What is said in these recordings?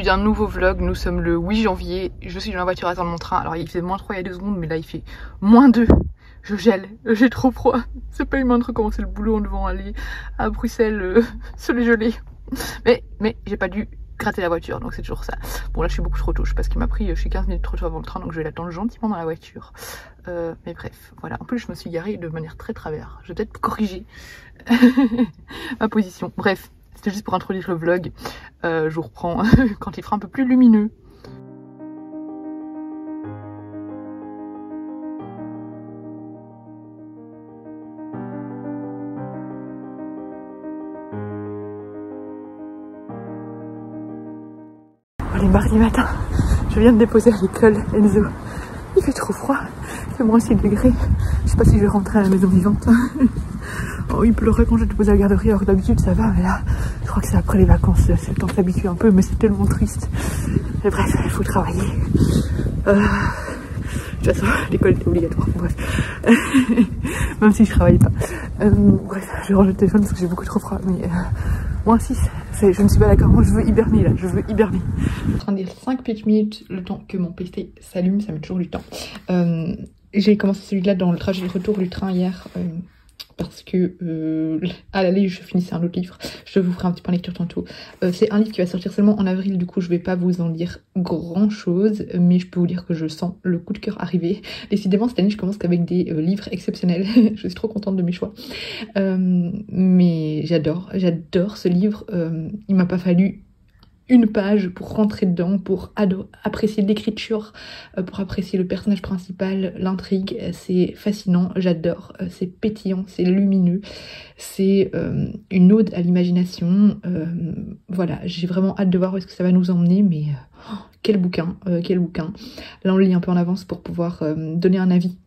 d'un nouveau vlog. Nous sommes le 8 janvier. Je suis dans la voiture à attendre mon train. Alors il faisait -3 il y a 2 secondes, mais là il fait -2. Je gèle, j'ai trop froid. C'est pas humain de recommencer le boulot en devant aller à Bruxelles se les geler. Mais j'ai pas dû gratter la voiture, donc c'est toujours ça. Bon là je suis beaucoup trop tôt, parce qu'il m'a pris, je suis 15 minutes trop tôt avant le train, donc je vais l'attendre gentiment dans la voiture. Mais bref, voilà. En plus je me suis garée de manière très travers. Je vais peut-être corriger ma position. Bref, c'était juste pour introduire le vlog. Je vous reprends quand il fera un peu plus lumineux. Allez, mardi matin, je viens de déposer à l'école Enzo. Il fait trop froid, il fait -6 degrés. Je sais pas si je vais rentrer à la maison vivante. Oh, il pleurait quand j'ai déposé à la garderie, alors que d'habitude ça va, mais là, je crois que c'est après les vacances, c'est le temps de s'habituer un peu, mais c'est tellement triste. Mais bref, il faut travailler. De toute façon, l'école était obligatoire, bref. Même si je travaille pas. Bref, je range le téléphone parce que j'ai beaucoup trop froid, mais -6, je ne suis pas d'accord, moi je veux hiberner là, je veux hiberner. Je suis en train de dire 5 petites minutes, le temps que mon PC s'allume, ça met toujours du temps. J'ai commencé celui-là dans le trajet de retour du train hier. Parce que à l'aller je finissais un autre livre, je vous ferai un petit point lecture tantôt. C'est un livre qui va sortir seulement en avril, du coup je vais pas vous en dire grand chose, mais je peux vous dire que je sens le coup de cœur arriver. Décidément cette année je commence qu'avec des livres exceptionnels. Je suis trop contente de mes choix, mais j'adore ce livre. Il m'a pas fallu une page pour rentrer dedans, pour apprécier l'écriture, pour apprécier le personnage principal, l'intrigue. C'est fascinant, j'adore, c'est pétillant, c'est lumineux, c'est une ode à l'imagination. Voilà, j'ai vraiment hâte de voir où est-ce que ça va nous emmener, mais quel bouquin, quel bouquin. Là on le lit un peu en avance pour pouvoir donner un avis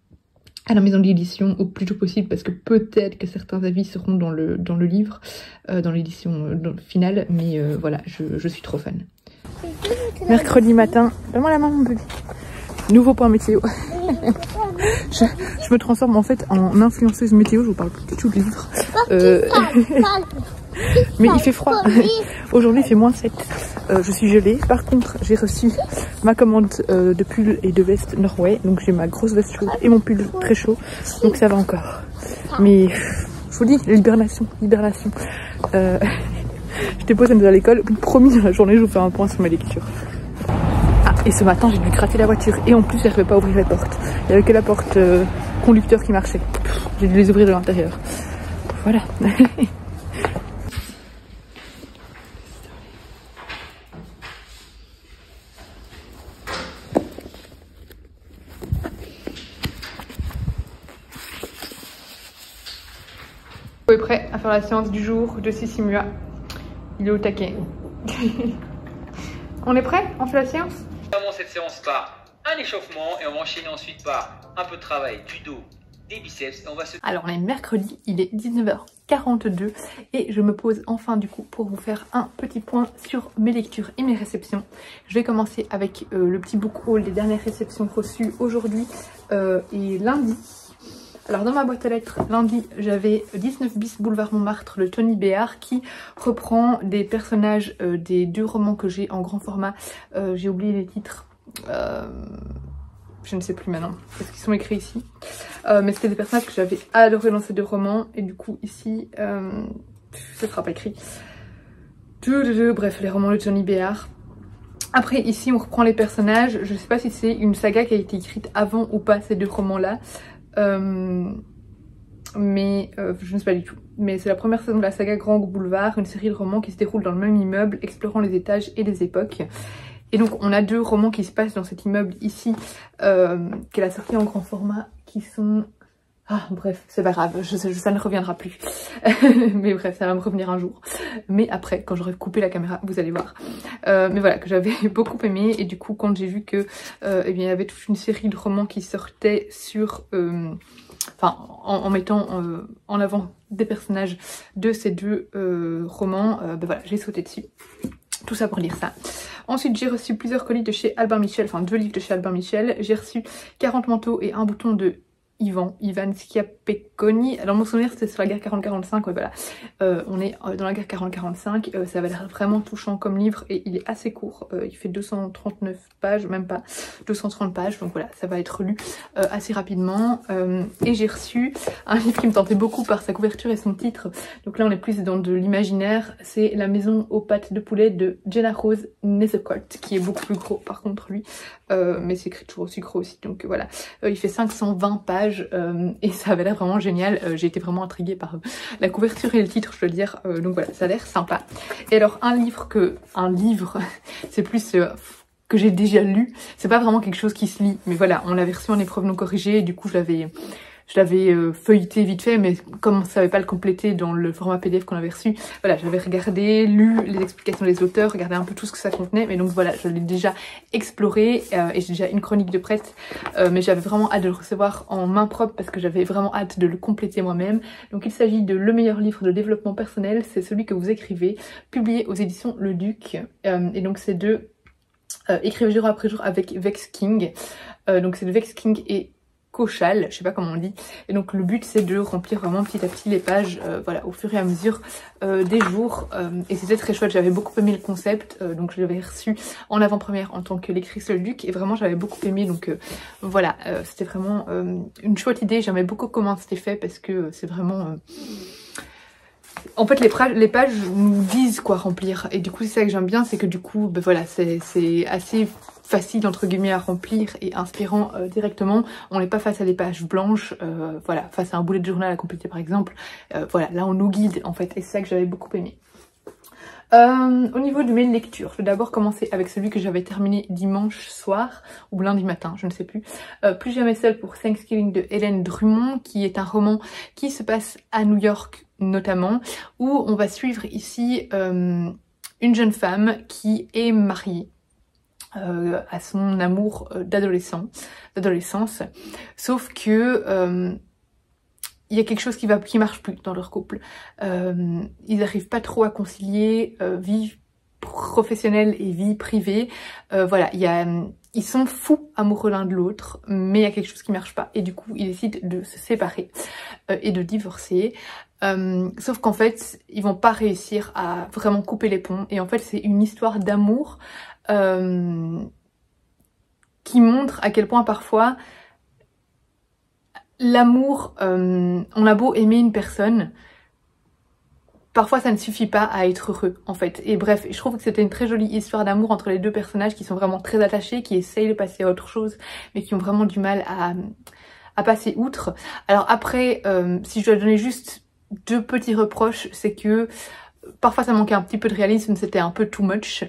à la maison d'édition au plus tôt possible, parce que peut-être que certains avis seront dans le livre, dans l'édition finale, mais voilà, je suis trop fan. Mercredi matin, donne-moi la main mon bébé. Nouveau point météo. je me transforme en fait en influenceuse météo, je vous parle plus du tout de livre. Mais il fait froid. Aujourd'hui il fait -7. Je suis gelée. Par contre j'ai reçu ma commande de pull et de veste Norway. Donc j'ai ma grosse veste chaude et mon pull très chaud. Donc ça va encore. Mais je vous dis, l'hibernation. Je dépose à l'école. Promis dans la journée je vous fais un point sur mes lectures. Ah, et ce matin j'ai dû gratter la voiture. Et en plus j'arrivais pas à ouvrir la porte. Il n'y avait que la porte conducteur qui marchait. J'ai dû les ouvrir de l'intérieur. Voilà. On est prêt à faire la séance du jour de Sissimua. Il est au taquet. On est prêt? On fait la séance? On commence cette séance par un échauffement et on va enchaîner ensuite par un peu de travail du dos, des biceps. Et on va se... Alors on est mercredi, il est 19h42 et je me pose enfin du coup pour vous faire un petit point sur mes lectures et mes réceptions. Je vais commencer avec le petit book haul des dernières réceptions reçues aujourd'hui et lundi. Alors dans ma boîte à lettres, lundi, j'avais 19 bis Boulevard Montmartre de Tony Béard qui reprend des personnages des 2 romans que j'ai en grand format. J'ai oublié les titres, je ne sais plus maintenant, parce qu'ils sont écrits ici. Mais c'était des personnages que j'avais adoré dans ces 2 romans et du coup ici, ça ne sera pas écrit. Bref, les romans de Tony Béard. Après ici on reprend les personnages, je ne sais pas si c'est une saga qui a été écrite avant ou pas ces 2 romans-là. Mais je ne sais pas du tout. Mais c'est la première saison de la saga Grand Boulevard, une série de romans qui se déroule dans le même immeuble, explorant les étages et les époques. Et donc on a 2 romans qui se passent dans cet immeuble ici, qu'elle a sorti en grand format, qui sont... Ah bref, c'est pas grave, ça ne reviendra plus. Mais bref, ça va me revenir un jour. Mais après, quand j'aurai coupé la caméra, vous allez voir. Mais voilà, que j'avais beaucoup aimé. Et du coup, quand j'ai vu que eh bien, il y avait toute une série de romans qui sortaient sur... Enfin, en mettant en avant des personnages de ces 2 romans, ben voilà, j'ai sauté dessus. Tout ça pour lire ça. Ensuite, j'ai reçu plusieurs colis de chez Albin Michel, enfin 2 livres de chez Albin Michel. J'ai reçu 40 manteaux et un bouton de Ivan Schiappeconi. Alors mon souvenir c'était sur la guerre 40-45, ouais, voilà. On est dans la guerre 40-45, ça va l'air vraiment touchant comme livre et il est assez court, il fait 239 pages, même pas, 230 pages, donc voilà, ça va être lu assez rapidement. Et j'ai reçu un livre qui me tentait beaucoup par sa couverture et son titre, donc là on est plus dans de l'imaginaire, c'est La maison aux pattes de poulet de Jenna Rose Nesecolt, qui est beaucoup plus gros par contre lui, mais c'est écrit toujours aussi gros aussi, donc voilà. Il fait 520 pages et ça avait l'air vraiment génial. J'ai été vraiment intriguée par la couverture et le titre, je dois dire, donc voilà, ça a l'air sympa. Et alors un livre c'est plus que j'ai déjà lu, c'est pas vraiment quelque chose qui se lit, mais voilà, on l'avait reçu en épreuve non corrigée et du coup je l'avais feuilleté vite fait, mais comme on savait pas le compléter dans le format PDF qu'on avait reçu, voilà, j'avais regardé, lu les explications des auteurs, regardé un peu tout ce que ça contenait, mais donc voilà, je l'ai déjà exploré et j'ai déjà une chronique de prête, mais j'avais vraiment hâte de le recevoir en main propre parce que j'avais vraiment hâte de le compléter moi-même. Donc il s'agit de Le meilleur livre de développement personnel, c'est celui que vous écrivez, publié aux éditions Le Duc, et donc c'est de Écrire jour après jour avec Vex King, donc c'est de Vex King et Cochal, je sais pas comment on dit, et donc le but c'est de remplir vraiment petit à petit les pages, voilà, au fur et à mesure des jours, et c'était très chouette, j'avais beaucoup aimé le concept, donc je l'avais reçu en avant-première en tant que lectrice Le Duc, et vraiment j'avais beaucoup aimé, donc voilà, c'était vraiment une chouette idée, j'aimais beaucoup comment c'était fait, parce que c'est vraiment... En fait les pages nous disent quoi remplir, et du coup c'est ça que j'aime bien, c'est que du coup ben voilà, c'est assez facile entre guillemets à remplir et inspirant directement. On n'est pas face à des pages blanches, voilà, face à un bullet journal à compléter par exemple, voilà, là on nous guide en fait, et c'est ça que j'avais beaucoup aimé. Au niveau de mes lectures, je vais d'abord commencer avec celui que j'avais terminé dimanche soir ou lundi matin, je ne sais plus. Plus jamais seule pour Thanksgiving de Hélène Drummond, qui est un roman qui se passe à New York notamment, où on va suivre ici une jeune femme qui est mariée à son amour d'adolescence, sauf que il y a quelque chose qui marche plus dans leur couple. Ils n'arrivent pas trop à concilier vie professionnelle et vie privée. Voilà, ils sont fous amoureux l'un de l'autre, mais il y a quelque chose qui marche pas. Et du coup, ils décident de se séparer et de divorcer. Sauf qu'en fait, ils vont pas réussir à vraiment couper les ponts. Et en fait, c'est une histoire d'amour qui montre à quel point parfois l'amour, on a beau aimer une personne, parfois ça ne suffit pas à être heureux en fait. Et bref, je trouve que c'était une très jolie histoire d'amour entre les deux personnages qui sont vraiment très attachés, qui essayent de passer à autre chose, mais qui ont vraiment du mal à passer outre. Alors après, si je dois donner juste deux petits reproches, c'est que parfois ça manquait un petit peu de réalisme, c'était un peu too much,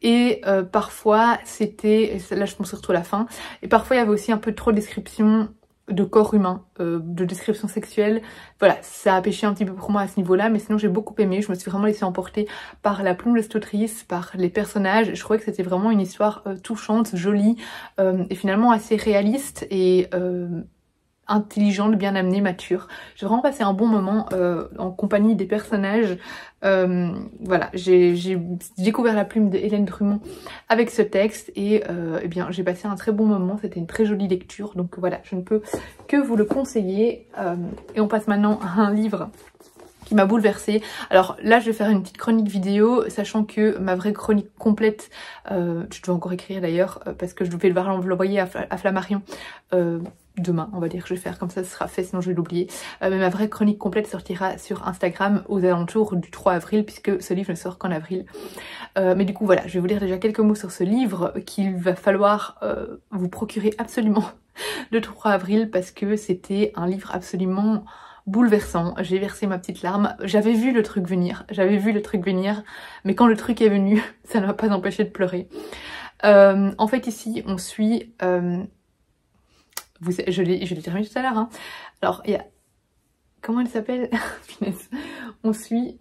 et parfois c'était, là je pense surtout à la fin, et parfois il y avait aussi un peu trop de description de corps humain, de description sexuelle. Voilà, ça a pêché un petit peu pour moi à ce niveau-là, mais sinon j'ai beaucoup aimé, je me suis vraiment laissée emporter par la plume de cette autrice, par les personnages. Je trouvais que c'était vraiment une histoire touchante, jolie, et finalement assez réaliste et intelligente, bien amenée, mature. J'ai vraiment passé un bon moment en compagnie des personnages. Voilà, j'ai découvert la plume de Hélène Drummond avec ce texte et eh bien j'ai passé un très bon moment, c'était une très jolie lecture, donc voilà, je ne peux que vous le conseiller. Et on passe maintenant à un livre qui m'a bouleversée. Alors là je vais faire une petite chronique vidéo, sachant que ma vraie chronique complète, je dois encore écrire d'ailleurs, parce que je vais devoir l'envoyer à Flammarion demain, on va dire que je vais faire comme ça, ce sera fait, sinon je vais l'oublier. Mais ma vraie chronique complète sortira sur Instagram aux alentours du 3 avril, puisque ce livre ne sort qu'en avril. Mais du coup voilà, je vais vous dire déjà quelques mots sur ce livre qu'il va falloir vous procurer absolument le 3 avril, parce que c'était un livre absolument bouleversant. J'ai versé ma petite larme, j'avais vu le truc venir, mais quand le truc est venu, ça ne m'a pas empêché de pleurer. En fait ici on suit... je l'ai terminé tout à l'heure, hein. Alors il y a... Comment elle s'appelle? on suit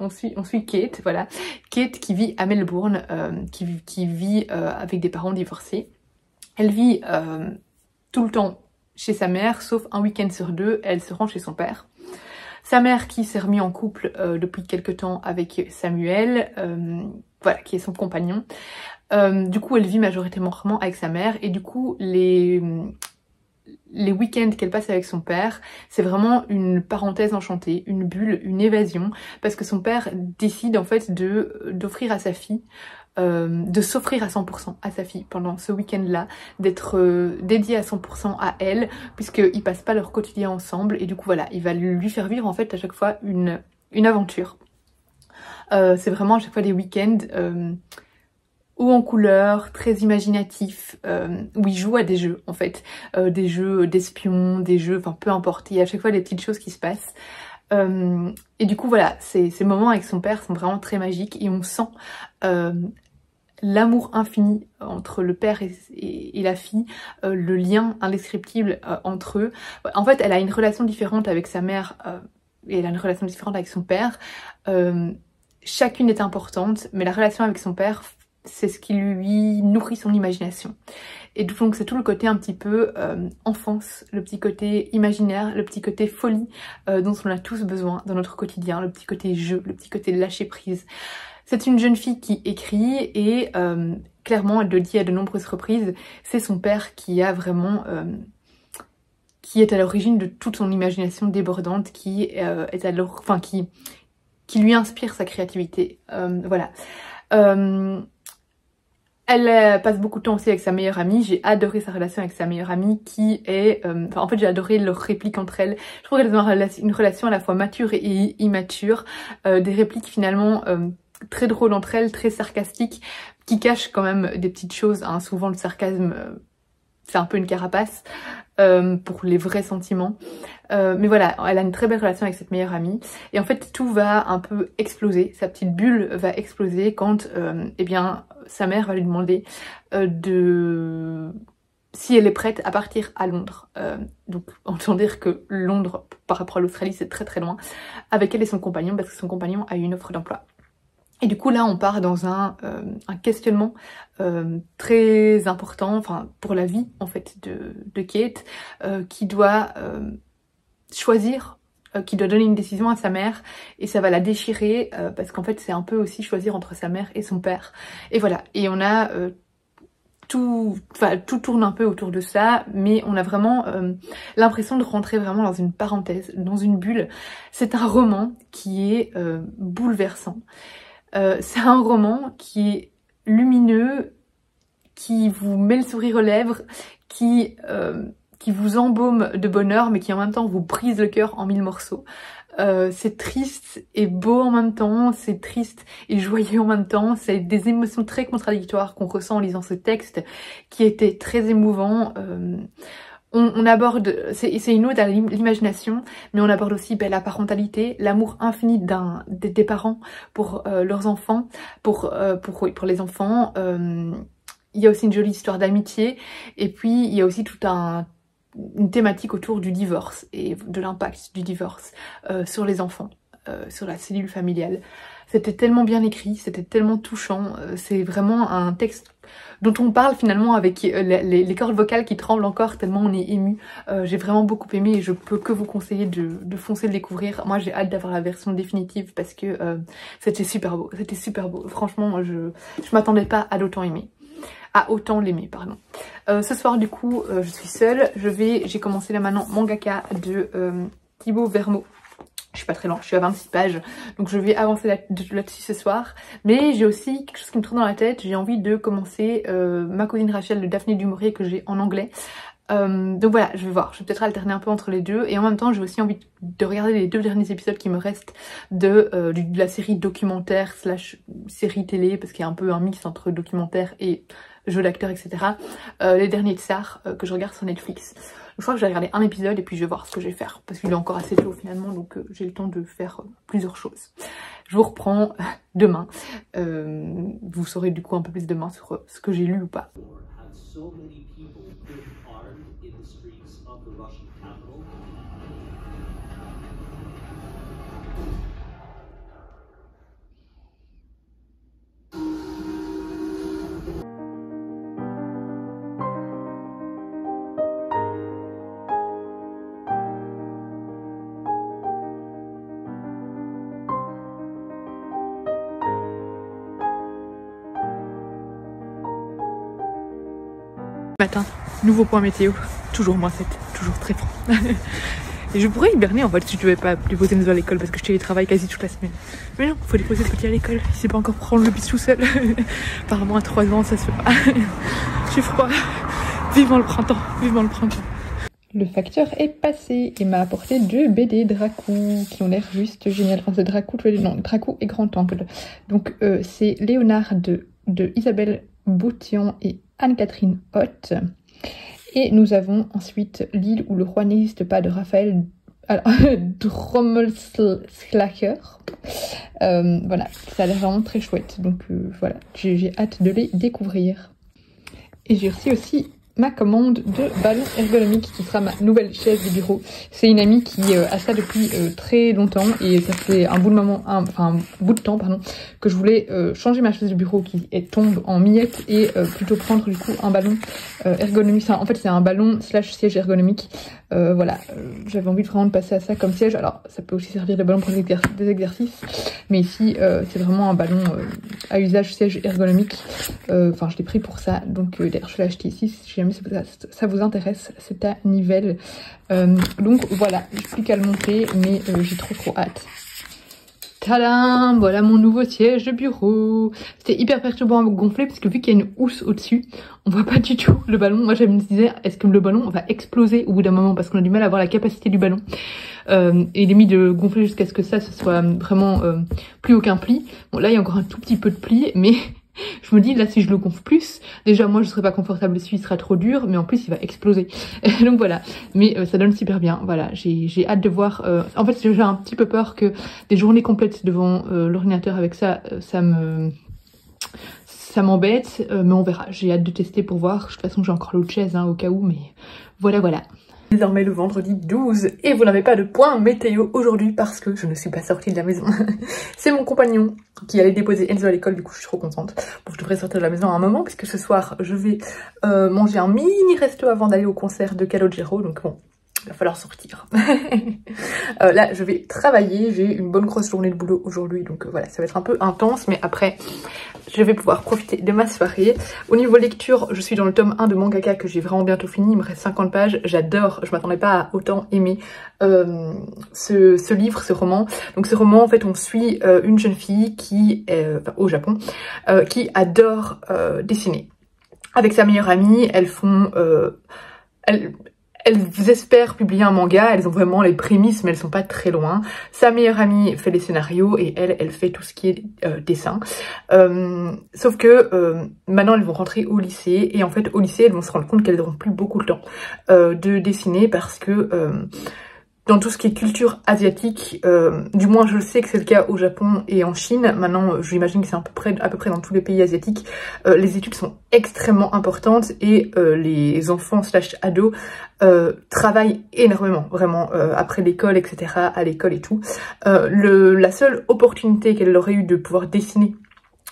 Kate, voilà. Kate qui vit à Melbourne, qui vit avec des parents divorcés. Elle vit tout le temps chez sa mère, sauf un week-end sur deux, elle se rend chez son père. Sa mère qui s'est remis en couple depuis quelques temps avec Samuel, voilà, qui est son compagnon. Du coup elle vit majoritairement avec sa mère, et du coup les week-ends qu'elle passe avec son père, c'est vraiment une parenthèse enchantée, une bulle, une évasion, parce que son père décide en fait d'offrir à sa fille, de s'offrir à 100% à sa fille pendant ce week-end-là, d'être dédié à 100% à elle, puisqu'ils passent pas leur quotidien ensemble, et du coup voilà, il va lui faire vivre en fait à chaque fois une aventure. C'est vraiment à chaque fois des week-ends haut en couleurs, très imaginatifs, où il joue à des jeux en fait, des jeux d'espions, des jeux, enfin peu importe, il y a à chaque fois des petites choses qui se passent. Et du coup voilà, ces moments avec son père sont vraiment très magiques et on sent l'amour infini entre le père et la fille, le lien indescriptible entre eux. En fait, elle a une relation différente avec sa mère et elle a une relation différente avec son père. Chacune est importante, mais la relation avec son père, c'est ce qui lui nourrit son imagination. Et donc c'est tout le côté un petit peu enfance, le petit côté imaginaire, le petit côté folie dont on a tous besoin dans notre quotidien, le petit côté jeu, le petit côté lâcher prise. C'est une jeune fille qui écrit et clairement, elle le dit à de nombreuses reprises, c'est son père qui a vraiment... qui est à l'origine de toute son imagination débordante, qui est à qui lui inspire sa créativité. Voilà. Elle passe beaucoup de temps aussi avec sa meilleure amie. J'ai adoré sa relation avec sa meilleure amie qui est... en fait, j'ai adoré leurs répliques entre elles. Je trouve qu'elles ont une relation à la fois mature et immature. Des répliques finalement très drôles entre elles, très sarcastiques, qui cachent quand même des petites choses. Hein. Souvent, le sarcasme, c'est un peu une carapace pour les vrais sentiments. Mais voilà, elle a une très belle relation avec cette meilleure amie. Et en fait, tout va un peu exploser. Sa petite bulle va exploser quand, eh bien, sa mère va lui demander si elle est prête à partir à Londres. Donc, autant dire que Londres, par rapport à l'Australie, c'est très très loin. Avec elle et son compagnon, parce que son compagnon a eu une offre d'emploi. Et du coup là on part dans un questionnement très important, enfin pour la vie en fait de Kate, qui doit choisir, qui doit donner une décision à sa mère et ça va la déchirer parce qu'en fait c'est un peu aussi choisir entre sa mère et son père. Et voilà, et on a tout tourne un peu autour de ça, mais on a vraiment l'impression de rentrer vraiment dans une parenthèse, dans une bulle. C'est un roman qui est bouleversant. C'est un roman qui est lumineux, qui vous met le sourire aux lèvres, qui vous embaume de bonheur, mais qui en même temps vous brise le cœur en 1000 morceaux. C'est triste et beau en même temps, c'est triste et joyeux en même temps, c'est des émotions très contradictoires qu'on ressent en lisant ce texte, qui était très émouvant. On aborde, c'est une ode à l'imagination, mais on aborde aussi la parentalité, l'amour infini des parents pour leurs enfants, pour les enfants. Il y a aussi une jolie histoire d'amitié, et puis il y a aussi toute une thématique autour du divorce et de l'impact du divorce sur les enfants, sur la cellule familiale. C'était tellement bien écrit, c'était tellement touchant, c'est vraiment un texte dont on parle finalement avec les cordes vocales qui tremblent encore tellement on est ému. J'ai vraiment beaucoup aimé et je peux que vous conseiller de foncer le découvrir. Moi j'ai hâte d'avoir la version définitive parce que c'était super beau, Franchement je m'attendais pas à l'autant aimer. À autant l'aimer, pardon. Ce soir du coup je suis seule, j'ai commencé là maintenant Mangaka de Thibaut Vermeaux. Je suis pas très loin, je suis à 26 pages, donc je vais avancer là-dessus ce soir. Mais j'ai aussi quelque chose qui me tourne dans la tête, j'ai envie de commencer Ma cousine Rachel de Daphné du Maurier que j'ai en anglais. Donc voilà, je vais voir, je vais peut-être alterner un peu entre les deux. Et en même temps, j'ai aussi envie de regarder les 2 derniers épisodes qui me restent de la série documentaire / série télé, parce qu'il y a un peu un mix entre documentaire et jeu d'acteur, etc. Les derniers Tsar que je regarde sur Netflix. Je crois que je vais regarder un épisode et puis je vais voir ce que je vais faire. Parce qu'il est encore assez tôt finalement, donc j'ai le temps de faire plusieurs choses. Je vous reprends demain. Vous saurez du coup un peu plus demain sur ce que j'ai lu ou pas. Matin, Nouveau point météo, toujours moins 7, toujours très froid. Et je pourrais hiberner en fait si je devais pas déposer Enzo à l'école parce que je télétravaille quasi toute la semaine. Mais non, faut déposer le petit à l'école, il sait pas encore prendre le bus tout seul. Apparemment à 3 ans ça se fait pas. J'ai froid. Vivement le printemps, vivement le printemps. Le facteur est passé et m'a apporté 2 BD Dracou qui ont l'air juste génial. Enfin, c'est Dracou, non, Dracou et Grand Angle. Donc c'est Léonard de Isabelle Boutian et Anne-Catherine Hoth. Et nous avons ensuite L'île où le roi n'existe pas de Raphaël Drommelslacker. Voilà, ça a l'air vraiment très chouette. Donc voilà, j'ai hâte de les découvrir. Et j'ai reçu aussi ma commande de ballon ergonomique qui sera ma nouvelle chaise de bureau. C'est une amie qui a ça depuis très longtemps et ça fait un bout de temps que je voulais changer ma chaise de bureau qui tombe en miettes et plutôt prendre du coup un ballon ergonomique. En fait c'est un ballon / siège ergonomique. Voilà, j'avais envie vraiment de passer à ça comme siège. Alors ça peut aussi servir de ballon pour des exercices, mais ici c'est vraiment un ballon à usage siège ergonomique. Enfin je l'ai pris pour ça, donc d'ailleurs je l'ai acheté ici si jamais ça vous intéresse. C'est à Nivelles, donc voilà, j'ai plus qu'à le monter, mais j'ai trop hâte. Tadam! Voilà mon nouveau siège de bureau. C'était hyper perturbant à gonfler parce que vu qu'il y a une housse au-dessus, on voit pas du tout le ballon. Moi je me disais, est-ce que le ballon va exploser au bout d'un moment parce qu'on a du mal à voir la capacité du ballon. Et il est mis de gonfler jusqu'à ce que ce soit vraiment plus aucun pli. Bon là il y a encore un tout petit peu de pli, mais je me dis là si je le gonfle plus, déjà moi je serai pas confortable dessus, il sera trop dur, mais en plus il va exploser. Donc voilà, mais ça donne super bien. Voilà, j'ai hâte de voir. En fait j'ai un petit peu peur que des journées complètes devant l'ordinateur avec ça, ça m'embête, mais on verra. J'ai hâte de tester pour voir. De toute façon j'ai encore l'autre chaise au cas où, mais voilà. Désormais le vendredi 12 et vous n'avez pas de point météo aujourd'hui parce que je ne suis pas sortie de la maison. C'est mon compagnon qui allait déposer Enzo à l'école, du coup je suis trop contente. Bon, je devrais sortir de la maison à un moment puisque ce soir je vais manger un mini resto avant d'aller au concert de Calogero, donc bon, il va falloir sortir. Là je vais travailler, j'ai une bonne grosse journée de boulot aujourd'hui, donc voilà, ça va être un peu intense, mais après je vais pouvoir profiter de ma soirée. Au niveau lecture, je suis dans le tome 1 de Mangaka que j'ai vraiment bientôt fini, il me reste 50 pages, j'adore, je m'attendais pas à autant aimer ce livre, ce roman. Donc ce roman en fait on suit une jeune fille qui au Japon, qui adore dessiner. Avec sa meilleure amie, elles font... Elles espèrent publier un manga, elles ont vraiment les prémices mais elles sont pas très loin. Sa meilleure amie fait les scénarios et elle fait tout ce qui est dessin. Sauf que maintenant elles vont rentrer au lycée et en fait au lycée elles vont se rendre compte qu'elles n'auront plus beaucoup de temps de dessiner parce que dans tout ce qui est culture asiatique, du moins je sais que c'est le cas au Japon et en Chine, maintenant j'imagine que c'est à peu près dans tous les pays asiatiques, les études sont extrêmement importantes et les enfants / ados travaillent énormément, vraiment, après l'école, etc., à l'école et tout. La seule opportunité qu'elle aurait eu de pouvoir dessiner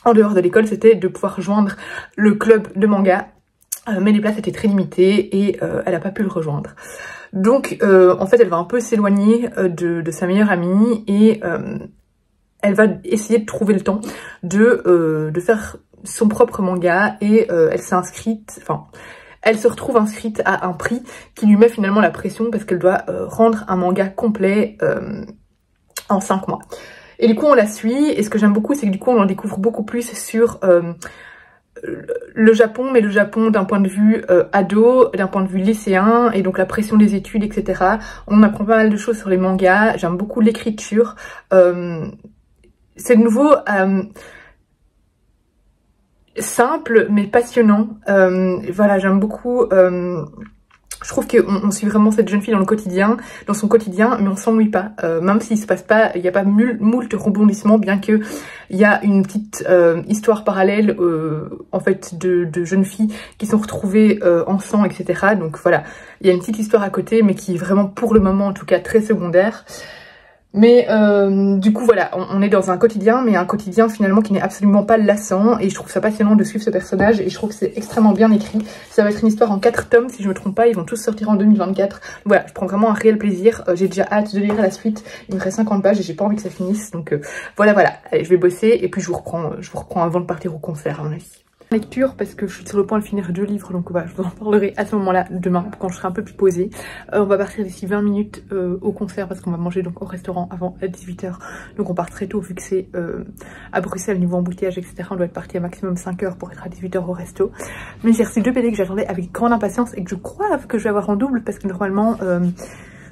en dehors de l'école, c'était de pouvoir joindre le club de manga, mais les places étaient très limitées et elle n'a pas pu le rejoindre. Donc en fait elle va un peu s'éloigner de sa meilleure amie et elle va essayer de trouver le temps de faire son propre manga et elle s'est inscrite, enfin elle se retrouve inscrite à un prix qui lui met finalement la pression parce qu'elle doit rendre un manga complet en 5 mois. Et du coup on la suit et ce que j'aime beaucoup c'est que du coup on en découvre beaucoup plus sur le Japon, mais le Japon d'un point de vue ado, d'un point de vue lycéen, et donc la pression des études, etc. On apprend pas mal de choses sur les mangas, j'aime beaucoup l'écriture. C'est de nouveau simple, mais passionnant. Voilà, j'aime beaucoup... je trouve qu'on suit vraiment cette jeune fille dans son quotidien, mais on s'ennuie pas. Même s'il se passe pas, il n'y a pas moult rebondissements, bien que il y a une petite histoire parallèle, en fait, de jeunes filles qui sont retrouvées ensemble, etc. Donc voilà, il y a une petite histoire à côté, mais qui est vraiment, pour le moment, en tout cas, très secondaire. Mais du coup voilà, on est dans un quotidien, mais un quotidien finalement qui n'est absolument pas lassant, et je trouve ça passionnant de suivre ce personnage et je trouve que c'est extrêmement bien écrit. Ça va être une histoire en 4 tomes si je me trompe pas, ils vont tous sortir en 2024. Voilà, je prends vraiment un réel plaisir, j'ai déjà hâte de lire la suite, il me reste 50 pages et j'ai pas envie que ça finisse, donc voilà, allez, je vais bosser et puis je vous reprends avant de partir au concert à mon avis. lecture parce que je suis sur le point de finir 2 livres, donc voilà, je vous en parlerai à ce moment-là demain quand je serai un peu plus posée. On va partir d'ici 20 minutes au concert parce qu'on va manger donc au restaurant avant 18 h, donc on part très tôt vu que c'est à Bruxelles niveau embouteillage etc. On doit être parti à maximum 5 h pour être à 18 h au resto. Mais j'ai reçu 2 BD que j'attendais avec grande impatience et que je crois que je vais avoir en double parce que normalement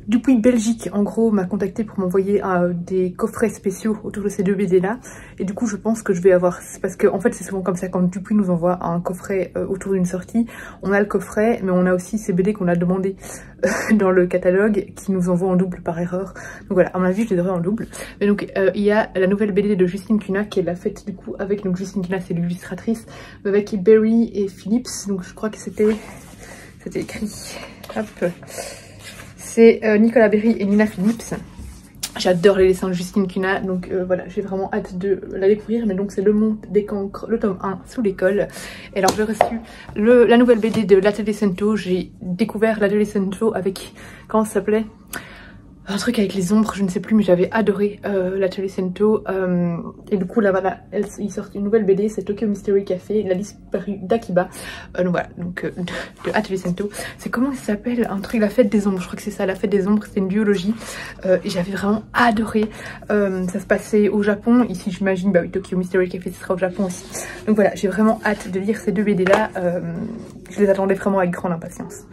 Dupuis Belgique en gros m'a contacté pour m'envoyer des coffrets spéciaux autour de ces 2 BD là, et du coup je pense que je vais avoir, parce que en fait c'est souvent comme ça quand Dupuis nous envoie un coffret autour d'une sortie, on a le coffret mais on a aussi ces BD qu'on a demandé dans le catalogue qui nous envoie en double par erreur, donc voilà, à mon avis je les aurai en double. Mais donc il y a la nouvelle BD de Justine Cunha qui est la fête du coup avec, donc Justine Cunha c'est l'illustratrice, avec Berry et Phillips, donc je crois que c'était écrit, hop, c'est Nicolas Berry et Nina Phillips. J'adore les dessins de Justine Cunha, donc voilà, j'ai vraiment hâte de la découvrir. Mais donc c'est Le Monde des Cancres, le tome 1 sous l'école. Et alors j'ai reçu la nouvelle BD de l'Atelier Sento. J'ai découvert l'Atelier Sento avec, comment ça s'appelait, un truc avec les ombres, je ne sais plus, mais j'avais adoré l'Atelier Sento. Et du coup là voilà, ils sortent une nouvelle BD, c'est Tokyo Mystery Café, la disparue d'Akiba. Donc voilà, donc de Atelier Sento. C'est comment ça s'appelle, un truc, la fête des ombres, je crois que c'est ça, la fête des ombres, c'est une duologie. Et j'avais vraiment adoré. Ça se passait au Japon, ici j'imagine, bah oui, Tokyo Mystery Café ce sera au Japon aussi. Donc voilà, j'ai vraiment hâte de lire ces 2 BD là. Je les attendais vraiment avec grande impatience.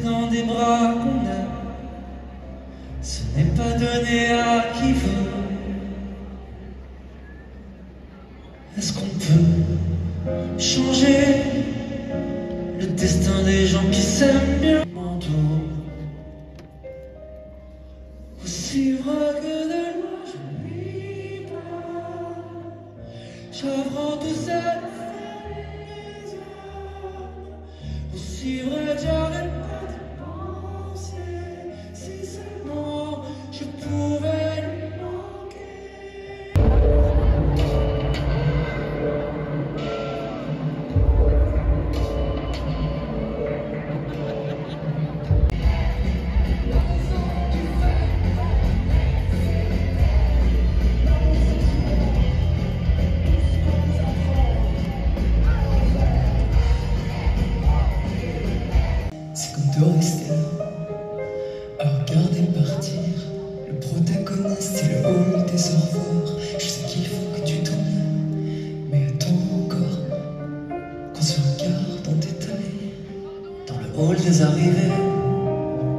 Dans des bras qu'on aime, ce n'est pas donné à qui veut. Est-ce qu'on peut changer le destin des gens qui s'aiment bien? Manteau, aussi vrai que de loin, je lui parle. J'apprends tout seul, aussi vrai que j'arrête. C'est comme de rester à regarder partir le protagoniste et le hall des au revoir. Je sais qu'il faut que tu t'en ailles, mais attends encore qu'on se regarde en détail. Dans le hall des arrivées,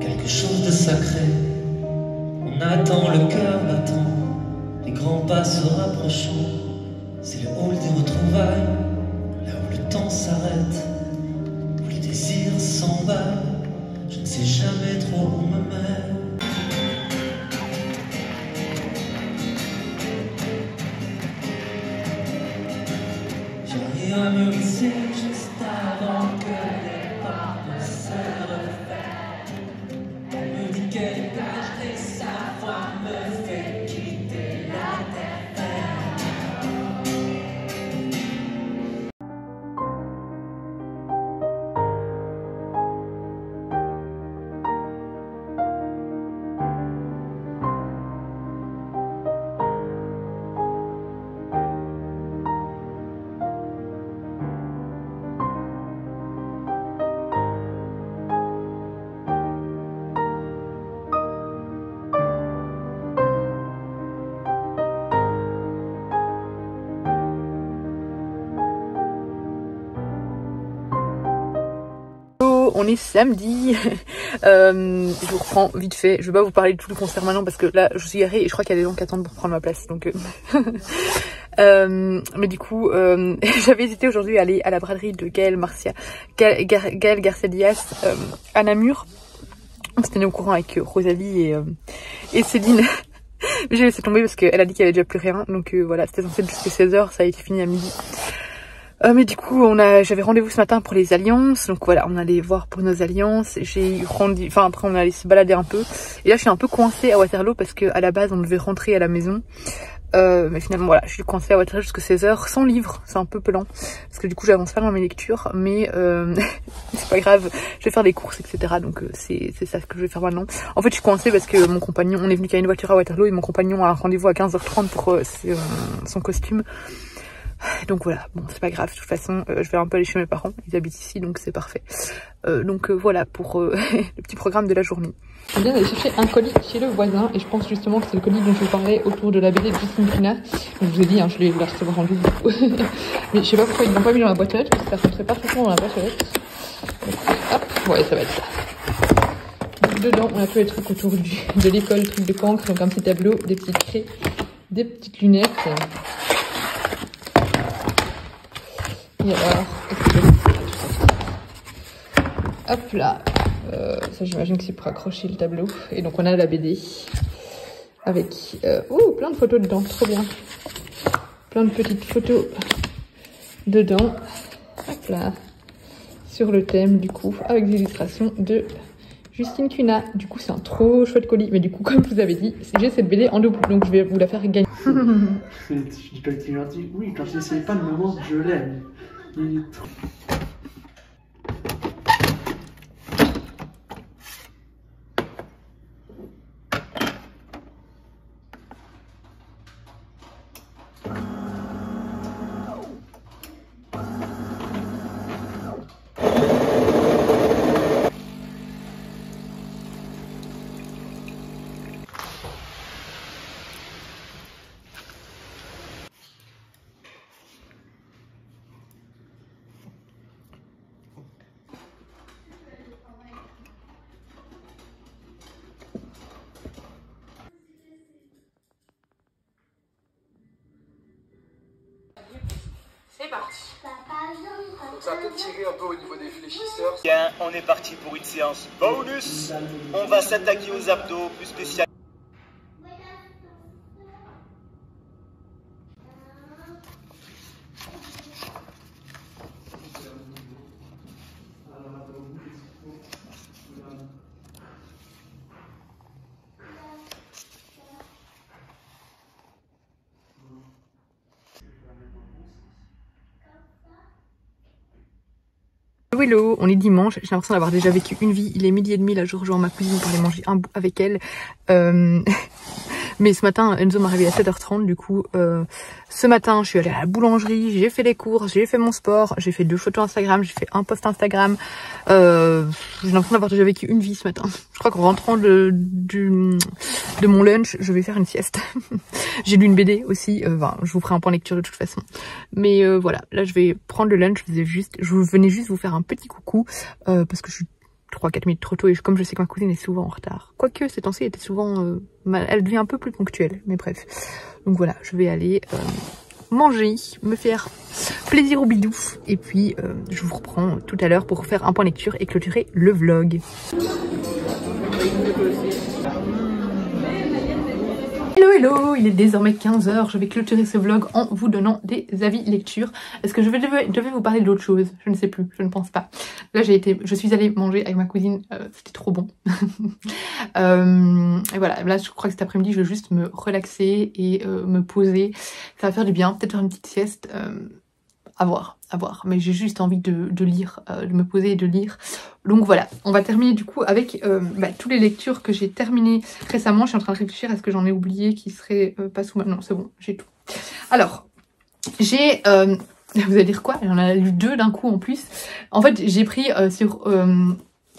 quelque chose de sacré. On attend le cœur battant, les grands pas se rapprochant. C'est le hall des retrouvailles, là où le temps s'arrête, où les désirs s'emballent. Je ne sais jamais trop où me mettre. J'arrive à me glisser juste avant que les pas ne se refaient. Elle me dit qu'elle est tâche et sa voix me fait quitter la terre. On est samedi. Je vous reprends vite fait. Je vais pas vous parler de tout le concert maintenant parce que là je suis garée et je crois qu'il y a des gens qui attendent pour prendre ma place. Donc mais du coup j'avais hésité aujourd'hui à aller à la braderie de Gaël Garcia Diaz à Namur. On s'était mis au courant avec Rosalie et Céline. Mais j'ai laissé tomber parce qu'elle a dit qu'il y avait déjà plus rien. Donc voilà, c'était censé être jusqu'à 16 h, ça a été fini à midi. Mais du coup, j'avais rendez-vous ce matin pour les alliances. Donc voilà, on allait voir pour nos alliances. Enfin après on allait se balader un peu. Et là je suis un peu coincée à Waterloo parce que à la base on devait rentrer à la maison. Mais finalement voilà, je suis coincée à Waterloo jusqu'à 16h sans livre. C'est un peu pelant. Parce que du coup j'avance pas dans mes lectures. Mais c'est pas grave, je vais faire des courses etc. Donc c'est ça que je vais faire maintenant. En fait je suis coincée parce que mon compagnon, on est venu qu'à une voiture à Waterloo. Et mon compagnon a un rendez-vous à 15h30 pour son costume. Donc voilà, bon c'est pas grave, de toute façon je vais un peu aller chez mes parents, ils habitent ici donc c'est parfait. Voilà pour le petit programme de la journée. On vient d'aller chercher un colis chez le voisin et je pense justement que c'est le colis dont je vous parlais autour de la BD de Justine Kuna. Donc je vous ai dit, je vais la recevoir en double. Mais je sais pas pourquoi ils l'ont pas mis dans la boîte aux lettres parce que ça rentrait parfaitement dans la boîte aux lettres. Donc, hop, ouais ça va être ça. Donc, dedans on a tous les trucs autour de l'école, trucs de cancre, donc un petit tableau, des petites craies, des petites lunettes. Et alors, hop là, ça j'imagine que c'est pour accrocher le tableau. Et donc on a la BD avec plein de photos dedans, trop bien. Plein de petites photos dedans, hop là, sur le thème du coup, avec des illustrations de Justine Kuna. Du coup c'est un trop chouette colis, mais du coup comme je vous avais dit, j'ai cette BD en double, donc je vais vous la faire gagner. Je dis pas que t'es gentil, oui, quand j'essaye pas de me montrer que je l'aime. Il est trop... C'est parti. Donc ça va peut-être tirer un peu au niveau des fléchisseurs. Bien, on est parti pour une séance bonus. On va s'attaquer aux abdos, plus spécial. Hello, on est dimanche, j'ai l'impression d'avoir déjà vécu une vie. Il est 12h30, là je rejoins ma cousine pour aller manger un bout avec elle. Mais ce matin, Enzo m'a réveillée à 7h30, du coup, ce matin, je suis allée à la boulangerie, j'ai fait les courses, j'ai fait mon sport, j'ai fait 2 photos Instagram, j'ai fait un post Instagram. J'ai l'impression d'avoir déjà vécu une vie ce matin. Je crois qu'en rentrant de mon lunch, je vais faire une sieste. J'ai lu une BD aussi, enfin, je vous ferai un point lecture de toute façon. Mais voilà, là je vais prendre le lunch, je venais juste vous faire un petit coucou, parce que je suis 3-4 minutes trop tôt et comme je sais que ma cousine est souvent en retard. Quoique ces temps-ci elle était souvent... elle devient un peu plus ponctuelle, mais bref. Donc voilà, je vais aller manger, me faire plaisir au bidou. Et puis je vous reprends tout à l'heure pour faire un point lecture et clôturer le vlog. Hello hello, il est désormais 15h, je vais clôturer ce vlog en vous donnant des avis lecture. Est-ce que je devais vous parler d'autre chose? Je ne sais plus, je ne pense pas. Là je suis allée manger avec ma cousine, c'était trop bon. Et voilà, là je crois que cet après-midi je vais juste me relaxer et me poser. Ça va faire du bien, peut-être faire une petite sieste, à voir. Mais j'ai juste envie de lire, de me poser et de lire. Donc voilà, on va terminer du coup avec toutes les lectures que j'ai terminées récemment. Je suis en train de réfléchir à ce que j'en ai oublié qui serait pas sous ma... Non, c'est bon, j'ai tout. Alors, j'ai... vous allez dire quoi? J'en ai lu 2 d'un coup en plus. En fait, j'ai pris sur...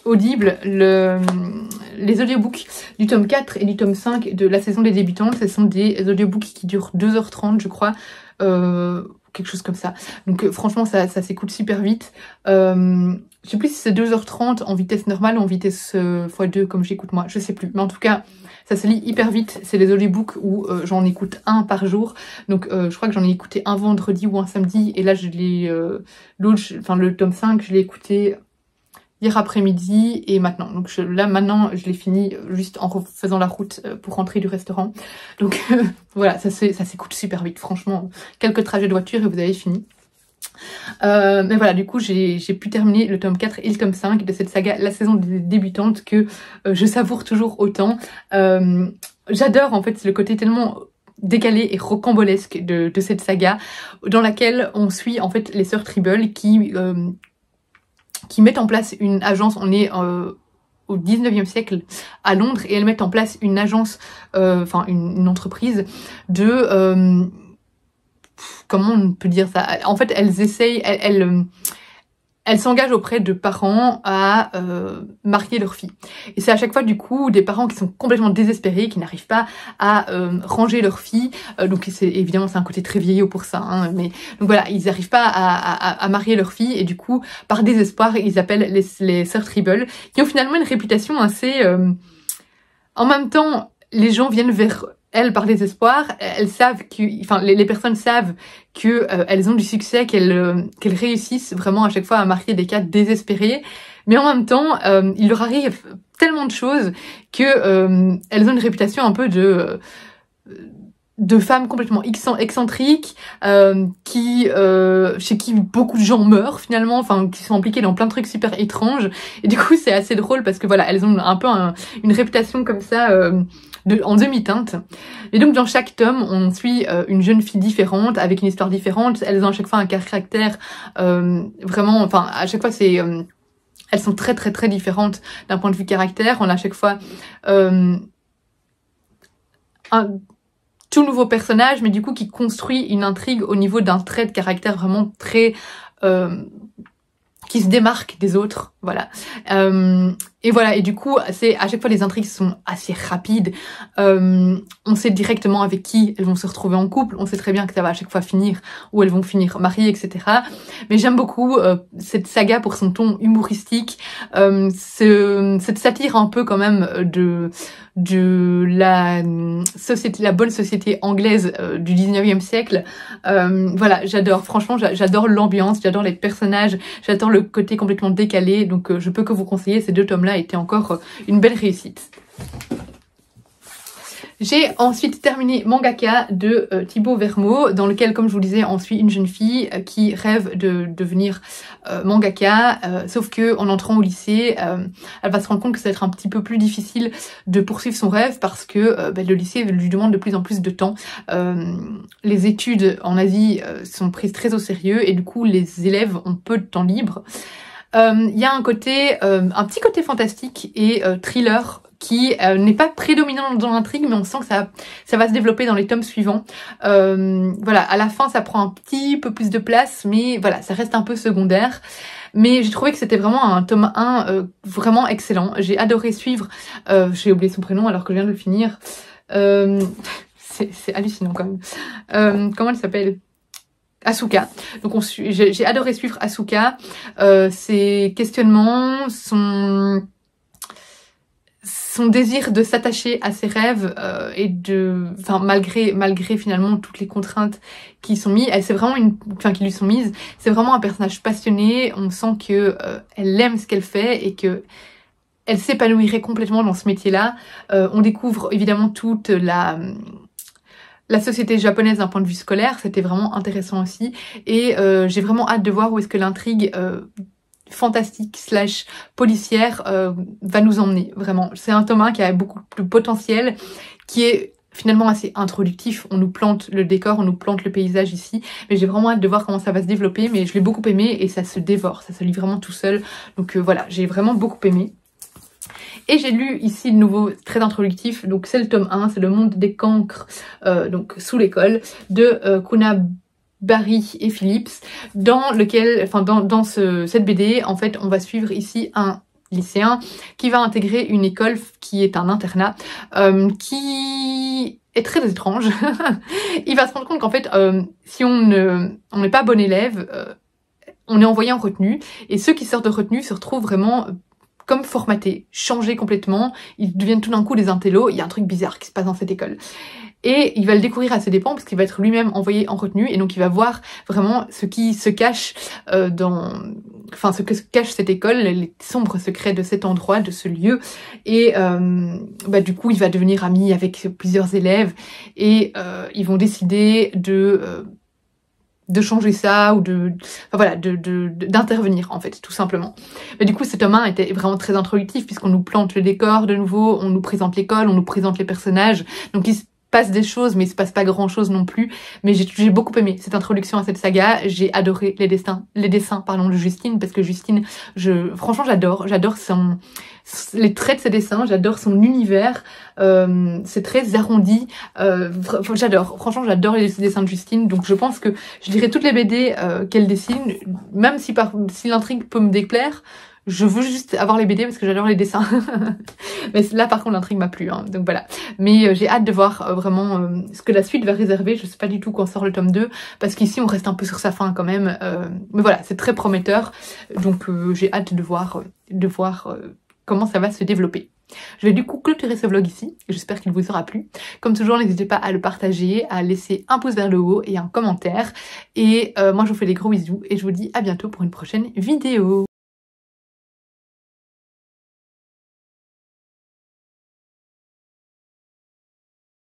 Audible les audiobooks du tome 4 et du tome 5 de la saison des débutantes. Ce sont des audiobooks qui durent 2h30 je crois, quelque chose comme ça. Donc franchement ça s'écoute super vite. Je sais plus si c'est 2h30 en vitesse normale ou en vitesse x2 comme j'écoute moi, je sais plus. Mais en tout cas ça se lit hyper vite. C'est les audiobooks où j'en écoute un par jour. Donc je crois que j'en ai écouté un vendredi ou un samedi. Et là je l'ai le tome 5 je l'ai écouté hier après-midi et maintenant. Donc maintenant, je l'ai fini juste en faisant la route pour rentrer du restaurant. Donc voilà, ça s'écoute super vite. Franchement, quelques trajets de voiture et vous avez fini. Mais voilà, du coup j'ai pu terminer le tome 4 et le tome 5 de cette saga, la saison des débutantes, que je savoure toujours autant. J'adore en fait le côté tellement décalé et rocambolesque de cette saga, dans laquelle on suit en fait les sœurs Tribble qui mettent en place une agence. On est au 19e siècle à Londres et elles mettent en place une agence, enfin une entreprise de... comment on peut dire ça? En fait, elles essayent, elles s'engagent auprès de parents à marier leur fille. Et c'est à chaque fois du coup des parents qui sont complètement désespérés, qui n'arrivent pas à ranger leur fille. Donc c'est évidemment c'est un côté très vieillot pour ça, hein, mais donc voilà, ils n'arrivent pas à marier leur fille et du coup par désespoir ils appellent les sœurs Tribble, qui ont finalement une réputation assez... En même temps, les gens viennent vers elles par désespoir, elles savent que, enfin les personnes savent que elles ont du succès, qu'elles réussissent vraiment à chaque fois à marier des cas désespérés, mais en même temps il leur arrive tellement de choses que elles ont une réputation un peu de femmes complètement excentriques, chez qui beaucoup de gens meurent finalement, enfin qui sont impliquées dans plein de trucs super étranges, et du coup c'est assez drôle parce que voilà, elles ont un peu une réputation comme ça en demi-teinte. Et donc dans chaque tome on suit une jeune fille différente avec une histoire différente. Elles ont à chaque fois un caractère vraiment, enfin à chaque fois c'est elles sont très très très différentes d'un point de vue caractère. On a à chaque fois un tout nouveau personnage, mais du coup qui construit une intrigue au niveau d'un trait de caractère vraiment très qui se démarque des autres, voilà. Et voilà, et du coup, c'est à chaque fois les intrigues sont assez rapides. On sait directement avec qui elles vont se retrouver en couple. On sait très bien que ça va à chaque fois finir, où elles vont finir mariées, etc. Mais j'aime beaucoup cette saga pour son ton humoristique, cette satire un peu quand même de la société, la bonne société anglaise du 19e siècle. Voilà, j'adore, franchement, j'adore l'ambiance, j'adore les personnages, j'adore le côté complètement décalé. Donc je peux que vous conseiller ces deux tomes-là. Était encore une belle réussite. J'ai ensuite terminé Mangaka de Thibaut Vermeaux, dans lequel, comme je vous le disais, on suit une jeune fille qui rêve de devenir mangaka, sauf que en entrant au lycée, elle va se rendre compte que ça va être un petit peu plus difficile de poursuivre son rêve parce que le lycée lui demande de plus en plus de temps. Les études en Asie sont prises très au sérieux et du coup les élèves ont peu de temps libre. Il y a un petit côté fantastique et thriller qui n'est pas prédominant dans l'intrigue, mais on sent que ça va se développer dans les tomes suivants. Voilà, à la fin ça prend un petit peu plus de place, mais voilà, ça reste un peu secondaire. Mais j'ai trouvé que c'était vraiment un tome 1 vraiment excellent. J'ai adoré suivre, j'ai oublié son prénom alors que je viens de le finir. C'est hallucinant quand même. Comment elle s'appelle ? Asuka. Donc j'ai adoré suivre Asuka, ses questionnements, son désir de s'attacher à ses rêves et malgré finalement toutes les contraintes qui sont mises, qui lui sont mises, c'est vraiment un personnage passionné. On sent que elle aime ce qu'elle fait et que elle s'épanouirait complètement dans ce métier-là. On découvre évidemment toute la société japonaise d'un point de vue scolaire, c'était vraiment intéressant aussi. Et j'ai vraiment hâte de voir où est-ce que l'intrigue fantastique / policière va nous emmener, vraiment. C'est un tome 1 qui a beaucoup de potentiel, qui est finalement assez introductif. On nous plante le décor, on nous plante le paysage ici, mais j'ai vraiment hâte de voir comment ça va se développer. Mais je l'ai beaucoup aimé et ça se dévore, ça se lit vraiment tout seul. Donc voilà, j'ai vraiment beaucoup aimé. Et j'ai lu ici de nouveau, très introductif, donc c'est le tome 1, c'est le monde des cancres, donc sous l'école, de Kuna Barry et Phillips, dans lequel, dans cette BD, en fait, on va suivre ici un lycéen qui va intégrer une école qui est un internat, qui est très étrange. Il va se rendre compte qu'en fait, si on n'est pas bon élève, on est envoyé en retenue, et ceux qui sortent de retenue se retrouvent vraiment comme formatés, changés complètement, ils deviennent tout d'un coup des intellos, il y a un truc bizarre qui se passe dans cette école. Et il va le découvrir à ses dépens parce qu'il va être lui-même envoyé en retenue et donc il va voir vraiment ce qui se cache ce que cache cette école, les sombres secrets de cet endroit, de ce lieu. Et du coup il va devenir ami avec plusieurs élèves et ils vont décider de changer ça ou enfin voilà, d'intervenir en fait, tout simplement. Mais du coup, ce tome 1 était vraiment très introductif puisqu'on nous plante le décor de nouveau, on nous présente l'école, on nous présente les personnages. Donc il se passe des choses, mais il se passe pas grand chose non plus. Mais j'ai beaucoup aimé cette introduction à cette saga. J'ai adoré les dessins de Justine, parce que Justine, franchement, j'adore les traits de ses dessins, j'adore son univers. C'est très arrondi. Franchement, j'adore les dessins de Justine. Donc je pense que je lirai toutes les BD qu'elle dessine, même si l'intrigue peut me déplaire. Je veux juste avoir les BD parce que j'adore les dessins. Mais là, par contre, l'intrigue m'a plu. Hein, donc voilà. Mais j'ai hâte de voir vraiment ce que la suite va réserver. Je sais pas du tout quand sort le tome 2. Parce qu'ici, on reste un peu sur sa fin quand même. Mais voilà, c'est très prometteur. Donc j'ai hâte de voir comment ça va se développer. Je vais du coup clôturer ce vlog ici. J'espère qu'il vous aura plu. Comme toujours, n'hésitez pas à le partager, à laisser un pouce vers le haut et un commentaire. Et moi, je vous fais des gros bisous. Et je vous dis à bientôt pour une prochaine vidéo.